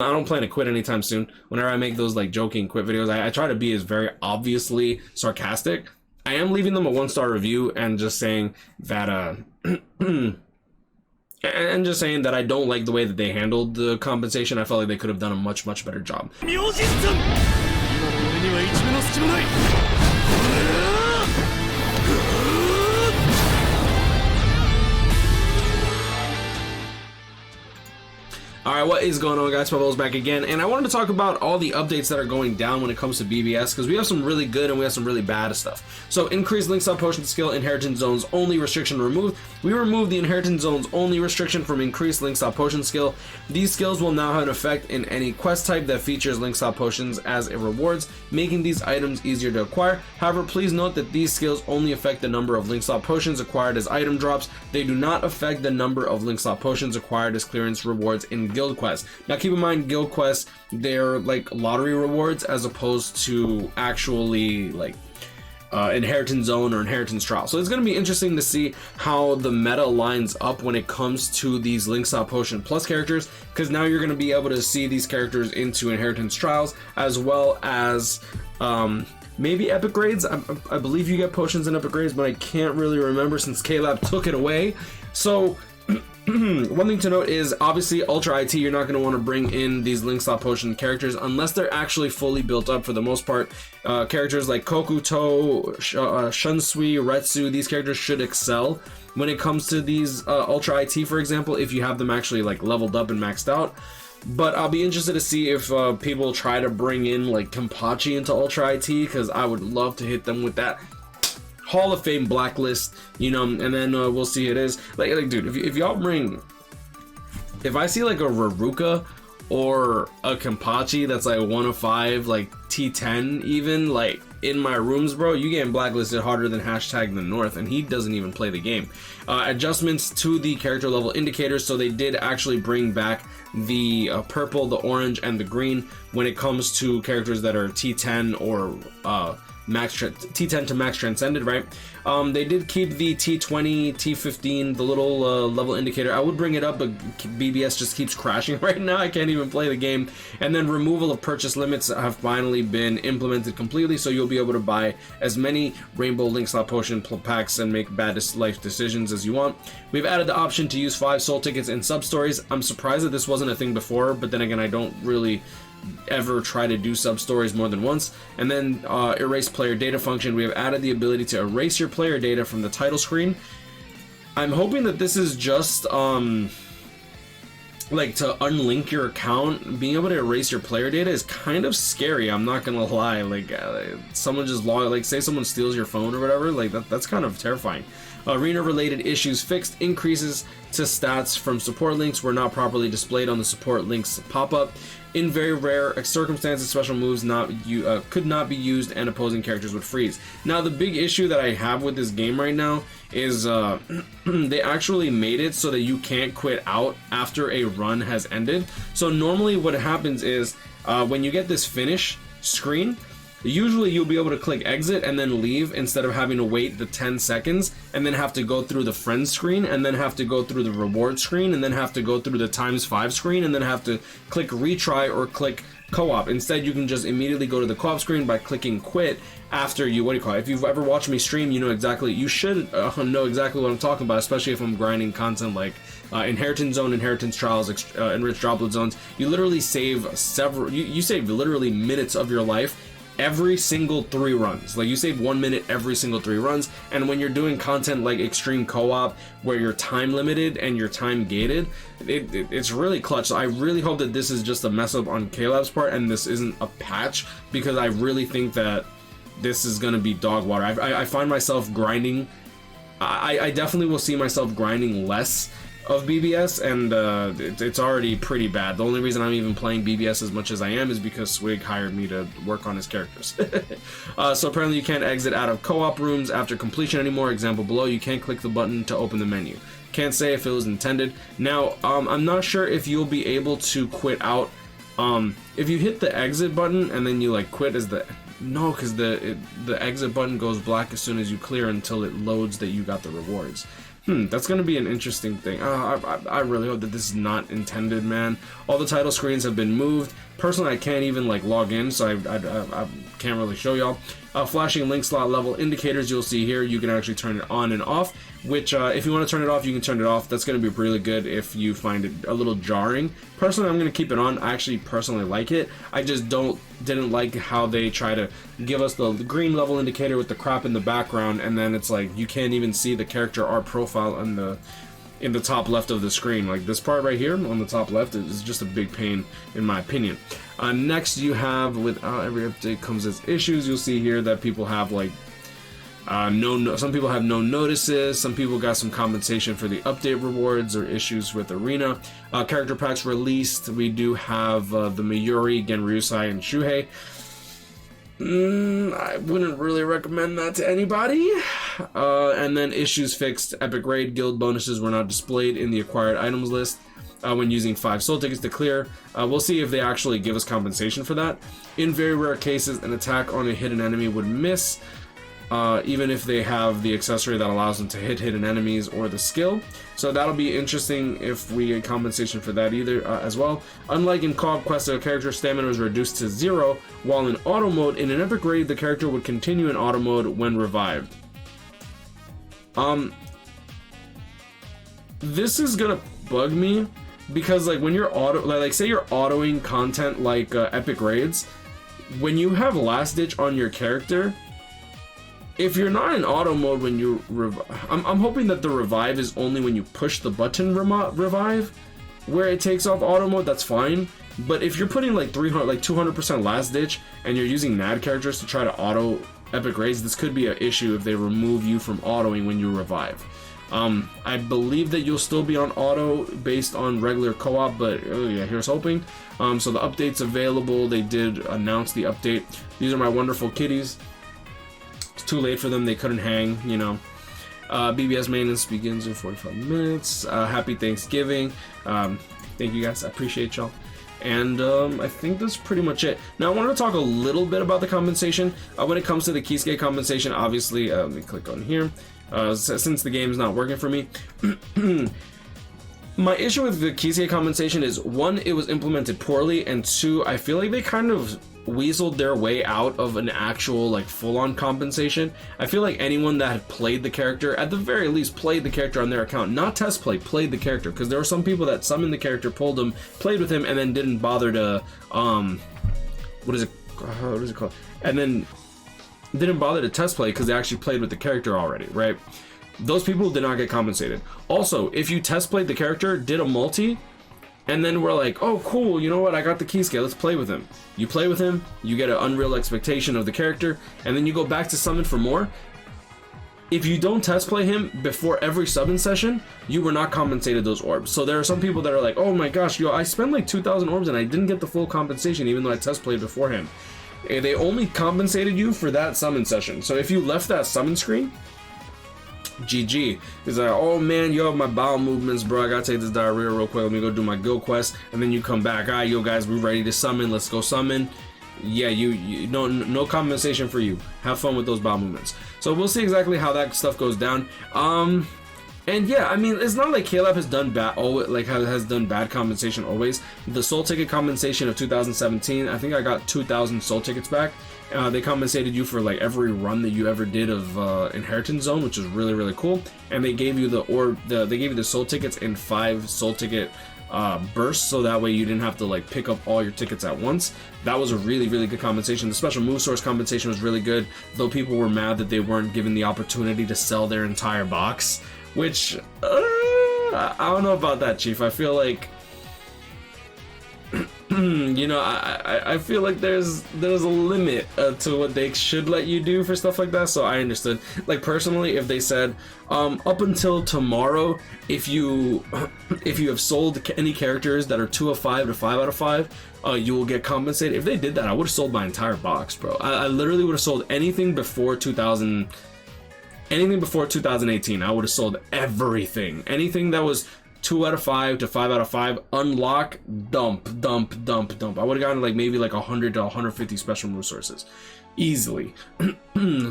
I don't plan to quit anytime soon. Whenever I make those like joking quit videos, I try to be as very obviously sarcastic. I am leaving them a 1-star review and just saying that and just saying that I don't like the way that they handled the compensation. I felt like they could have done a much better job. Alright, what is going on, guys? WeBull's back again, and I wanted to talk about all the updates that are going down when it comes to BBS, because we have some really good and we have some really bad stuff. So, increased link stop potion skill, inheritance zones only restriction removed. We removed the inheritance zones only restriction from increased link stop potion skill. These skills will now have an effect in any quest type that features link stop potions as rewards, making these items easier to acquire. However, please note that these skills only affect the number of link stop potions acquired as item drops. They do not affect the number of link stop potions acquired as clearance rewards in guild quests. Now keep in mind, guild quests, they're like lottery rewards as opposed to actually like inheritance zone or inheritance trial. So it's going to be interesting to see how the meta lines up when it comes to these link stop potion plus characters, because now you're going to be able to see these characters into inheritance trials as well as maybe epic grades. I believe you get potions in epic grades, but I can't really remember since K-Lab took it away. So one thing to note is obviously Ultra IT, you're not going to want to bring in these link stop potion characters unless they're actually fully built up. For the most part, characters like Kokuto, Shunsui, Retsu, these characters should excel when it comes to these Ultra IT, for example, if you have them actually like leveled up and maxed out. But I'll be interested to see if people try to bring in like Kenpachi into Ultra IT, because I would love to hit them with that Hall of Fame blacklist, you know, and then we'll see. It is like dude, if y'all bring, if I see like a Raruka or a Kenpachi that's like 1 of 5, like T10 even, like in my rooms, bro, you getting blacklisted harder than hashtag the North, and he doesn't even play the game. Adjustments to the character level indicators, so they did actually bring back the purple, the orange, and the green when it comes to characters that are T10 or T10 to max transcended, right? They did keep the T20, T15, the little level indicator. I would bring it up, but BBS just keeps crashing right now. I can't even play the game. And then removal of purchase limits have finally been implemented completely, so you'll be able to buy as many Rainbow Link Slot Potion packs and make bad life decisions as you want. We've added the option to use 5 soul tickets in sub-stories. I'm surprised that this wasn't a thing before, but then again, I don't really ever try to do sub stories more than once. And then erase player data function, we have added the ability to erase your player data from the title screen. I'm hoping that this is just like to unlink your account. Being able to erase your player data is kind of scary, I'm not gonna lie. Like someone just like say someone steals your phone or whatever, like that's kind of terrifying. Arena related issues fixed. Increases to stats from support links were not properly displayed on the support links pop-up. In very rare circumstances, special moves could not be used and opposing characters would freeze. Now the big issue that I have with this game right now is they actually made it so that you can't quit out after a run has ended. So normally what happens is when you get this finish screen, usually you'll be able to click exit and then leave instead of having to wait the 10 seconds and then have to go through the friends screen and then have to go through the reward screen and then have to go through the ×5 screen and then have to click retry or click co-op. Instead, you can just immediately go to the co-op screen by clicking quit after you, if you've ever watched me stream, you know exactly, you should know exactly what I'm talking about, especially if I'm grinding content like inheritance zone, inheritance trials, enriched droplet zones. You literally save you save literally minutes of your life every single 3 runs. Like you save 1 minute every single 3 runs. And when you're doing content like extreme co-op where you're time limited and you're time gated, it's really clutch. So I really hope that this is just a mess up on K-Lab's part and this isn't a patch, because I really think that this is going to be dog water. I find myself grinding. I definitely will see myself grinding less of BBS, and it's already pretty bad. The only reason I'm even playing BBS as much as I am is because Swig hired me to work on his characters. So apparently you can't exit out of co-op rooms after completion anymore. Example below, you can't click the button to open the menu. Can't say if it was intended. Now, I'm not sure if you'll be able to quit out. If you hit the exit button and then you like quit as the... No, because the exit button goes black as soon as you clear until it loads that you got the rewards. That's gonna be an interesting thing. I really hope that this is not intended, man. All the title screens have been moved. Personally, I can't even like log in, so I can't really show y'all. Flashing link slot level indicators, you'll see here. You can actually turn it on and off, which if you want to turn it off, you can turn it off. That's going to be really good if you find it a little jarring. Personally, I'm going to keep it on. I actually personally like it. I just didn't like how they try to give us the green level indicator with the crap in the background, and then it's like you can't even see the character art profile in the top left of the screen. Like this part right here on the top left is just a big pain in my opinion. Next you have, with every update comes as issues. You'll see here that people have like some people have no notices, some people got some compensation for the update rewards or issues with arena. Character packs released, we do have the Mayuri, Genryusai, and Shuhei. I wouldn't really recommend that to anybody. And then issues fixed. Epic Raid guild bonuses were not displayed in the acquired items list when using 5 soul tickets to clear. We'll see if they actually give us compensation for that. In very rare cases, an attack on a hidden enemy would miss, even if they have the accessory that allows them to hit hidden enemies or the skill. So that'll be interesting if we get compensation for that either as well. Unlike in co-op quests, a character's stamina was reduced to 0, while in auto mode, in an epic raid, the character would continue in auto mode when revived. This is gonna bug me because like when you're like say you're autoing content like epic raids, when you have last ditch on your character, if you're not in auto mode when you I'm hoping that the revive is only when you push the button revive, where it takes off auto mode. That's fine. But if you're putting like 200% last ditch and you're using NAD characters to try to auto epic raids, this could be an issue if they remove you from autoing when you revive. I believe that you'll still be on auto based on regular co-op, but yeah, here's hoping. So the update's available. They did announce the update. These are my wonderful kitties. Too late for them, they couldn't hang, you know. BBS maintenance begins in 45 minutes. Happy Thanksgiving. Thank you guys, I appreciate y'all. And I think that's pretty much it. Now I wanted to talk a little bit about the compensation. When it comes to the Kisuke compensation, obviously, let me click on here. Since the game is not working for me. My issue with the Kisuke compensation is, 1, it was implemented poorly, and 2, I feel like they kind of weaseled their way out of an actual like full-on compensation. I feel like anyone that had played the character, at the very least played the character on their account, not test play, played the character, because there were some people that summoned the character, pulled him, played with him, and then didn't bother to what is it called, and then didn't bother to test play because they actually played with the character already, right? Those people did not get compensated. Also, if you test played the character, did a multi, and then we're like, oh cool, you know what, I got the Kisuke, let's play with him. You play with him, you get an unreal expectation of the character, and then you go back to summon for more. If you don't test play him before every summon session, you were not compensated those orbs. So there are some people that are like, oh my gosh, yo, I spent like 2,000 orbs and I didn't get the full compensation even though I test played beforehand. And they only compensated you for that summon session. So if you left that summon screen, GG. He's like, oh man, yo, my bowel movements, bro, I gotta take this diarrhea real quick, let me go do my guild quest, and then you come back, alright, yo guys, we're ready to summon, let's go summon. Yeah, you no compensation for you. Have fun with those bowel movements. So we'll see exactly how that stuff goes down. And yeah, I mean, it's not like KLab has done bad, has done bad compensation always. The soul ticket compensation of 2017, I think I got 2,000 soul tickets back. They compensated you for like every run that you ever did of Inheritance Zone, which is really, really cool. And they gave you they gave you the soul tickets in 5 soul ticket bursts, so that way you didn't have to like pick up all your tickets at once. That was a really, really good compensation. The special move source compensation was really good, though people were mad that they weren't given the opportunity to sell their entire box, which I don't know about that, Chief. I feel like you know, I feel like there's a limit to what they should let you do for stuff like that. So I understood. Like personally, if they said up until tomorrow, if you have sold any characters that are 2 of 5 to 5 out of 5, you will get compensated. If they did that, I would have sold my entire box, bro. I literally would have sold anything before 2018. I would have sold everything. Anything that was 2 out of 5 to 5 out of 5, unlock, dump. I would have gotten like maybe like 100 to 150 special resources easily.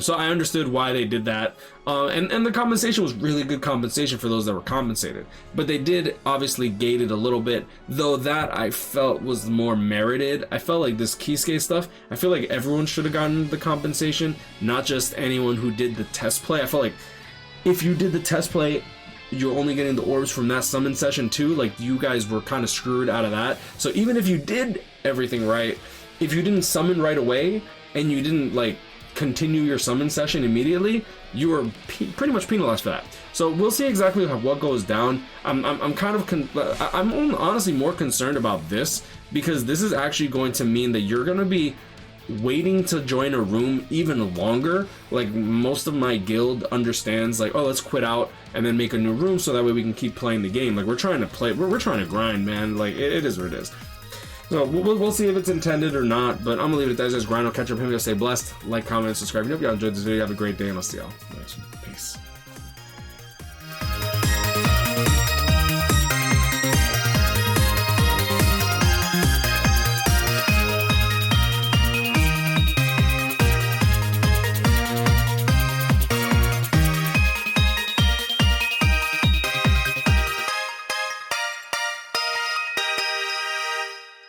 So I understood why they did that, and the compensation was really good compensation for those that were compensated, but they did obviously gate it a little bit, though that I felt was more merited. I felt like this Kisuke stuff, I feel like everyone should have gotten the compensation, not just anyone who did the test play. I felt like if you did the test play, you're only getting the orbs from that summon session too. Like, you guys were kind of screwed out of that. So even if you did everything right, if you didn't summon right away and you didn't like continue your summon session immediately, you were pretty much penalized for that. So we'll see exactly what goes down. I'm honestly more concerned about this, because this is actually going to mean that you're going to be waiting to join a room even longer. Like, most of my guild understands like, oh, let's quit out and then make a new room so that way we can keep playing the game. Like, we're trying to play, we're trying to grind, man. Like, it is what it is. So we'll see if it's intended or not, but I'm gonna leave it at that. Guys, grind. I'll catch up. Stay blessed. Like, comment, subscribe. If y'all enjoyed this video, have a great day, and I'll see y'all next one. Peace.